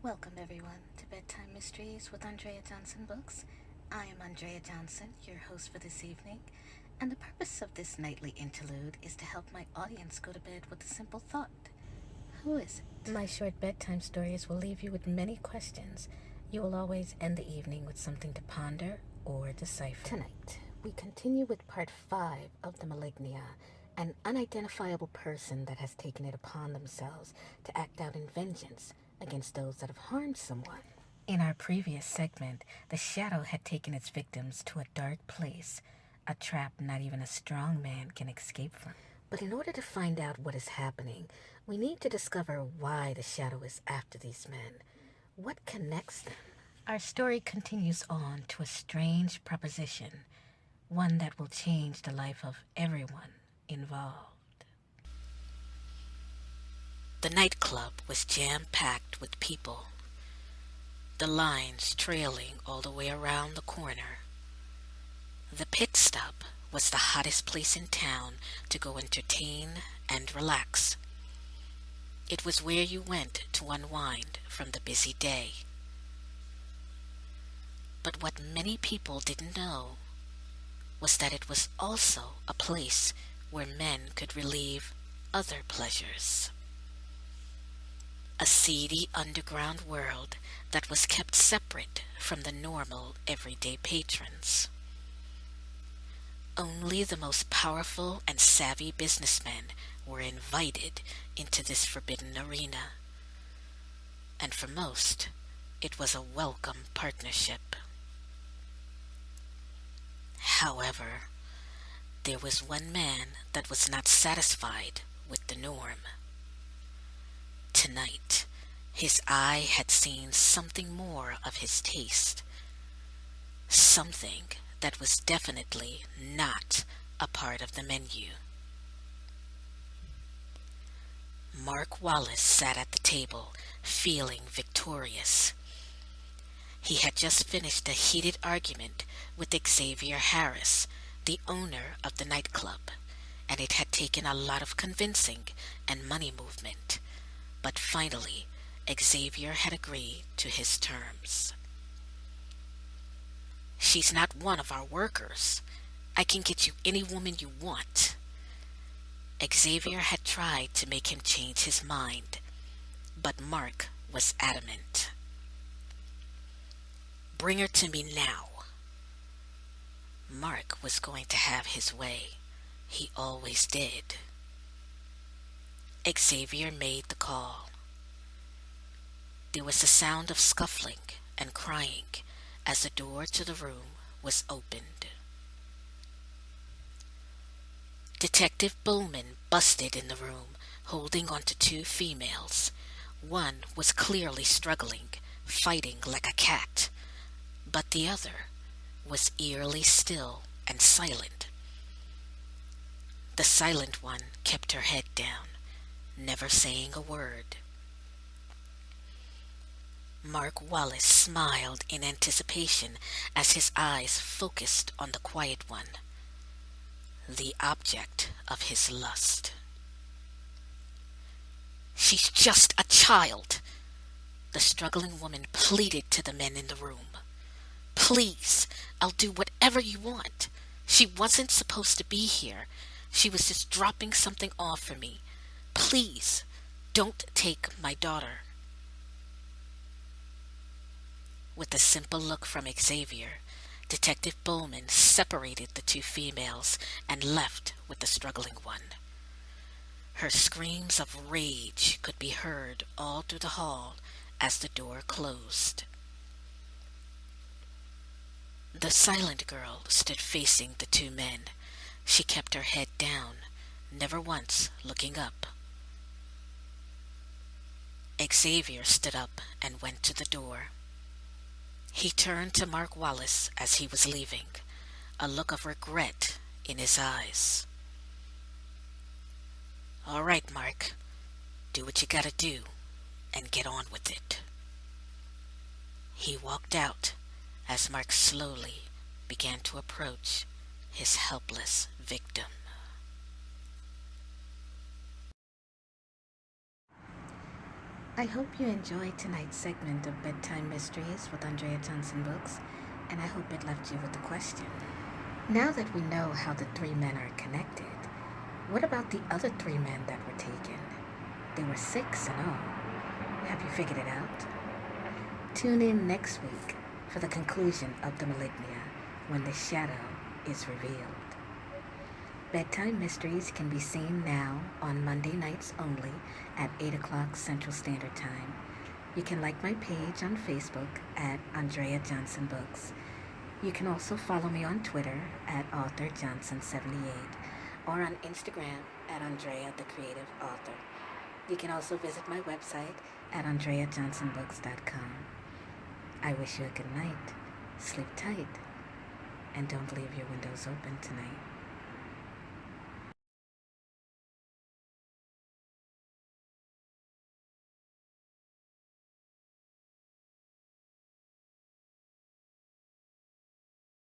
Welcome everyone to Bedtime Mysteries with Andreajohnsonbooks. I am Andrea Johnson, your host for this evening, and the purpose of this nightly interlude is to help my audience go to bed with a simple thought. Who is it? My short bedtime stories will leave you with many questions. You will always end the evening with something to ponder or decipher. Tonight, we continue with part 5 of the Malignia, an unidentifiable person that has taken it upon themselves to act out in vengeance against those that have harmed someone. In our previous segment, the shadow had taken its victims to a dark place, a trap not even a strong man can escape from. But in order to find out what is happening, we need to discover why the shadow is after these men. What connects them? Our story continues on to a strange proposition, one that will change the life of everyone involved. The nightclub was jam-packed with people, the lines trailing all the way around the corner. The pit stop was the hottest place in town to go entertain and relax. It was where you went to unwind from the busy day. But what many people didn't know was that it was also a place where men could relieve other pleasures. A seedy underground world that was kept separate from the normal everyday patrons. Only the most powerful and savvy businessmen were invited into this forbidden arena, and for most, it was a welcome partnership. However, there was one man that was not satisfied with the norm. Tonight, his eye had seen something more of his taste, something that was definitely not a part of the menu. Mark Wallace sat at the table, feeling victorious. He had just finished a heated argument with Xavier Harris, the owner of the nightclub, and it had taken a lot of convincing and money movement. But finally, Xavier had agreed to his terms. "She's not one of our workers. I can get you any woman you want." Xavier had tried to make him change his mind, but Mark was adamant. "Bring her to me now." Mark was going to have his way. He always did. Xavier made the call. There was a sound of scuffling and crying as the door to the room was opened. Detective Bowman busted in the room, holding onto two females. One was clearly struggling, fighting like a cat, but the other was eerily still and silent. The silent one kept her head down, never saying a word. Mark Wallace smiled in anticipation as his eyes focused on the quiet one, the object of his lust. "She's just a child," the struggling woman pleaded to the men in the room. "Please, I'll do whatever you want. She wasn't supposed to be here. She was just dropping something off for me. Please, don't take my daughter." With a simple look from Xavier, Detective Bowman separated the two females and left with the struggling one. Her screams of rage could be heard all through the hall as the door closed. The silent girl stood facing the two men. She kept her head down, never once looking up. Xavier stood up and went to the door. He turned to Mark Wallace as he was leaving, a look of regret in his eyes. "All right, Mark, do what you gotta do and get on with it." He walked out as Mark slowly began to approach his helpless victim. I hope you enjoyed tonight's segment of Bedtime Mysteries with Andreajohnsonbooks, and I hope it left you with a question. Now that we know how the three men are connected, what about the other three men that were taken? There were 6 in all. Have you figured it out? Tune in next week for the conclusion of the Malignia when the shadow is revealed. Bedtime Mysteries can be seen now on Monday nights only at 8 o'clock Central Standard Time. You can like my page on Facebook at Andreajohnsonbooks. You can also follow me on Twitter at AuthorJohnson78 or on Instagram at Andrea the Creative Author. You can also visit my website at Andreajohnsonbooks.com. I wish you a good night, sleep tight, and don't leave your windows open tonight.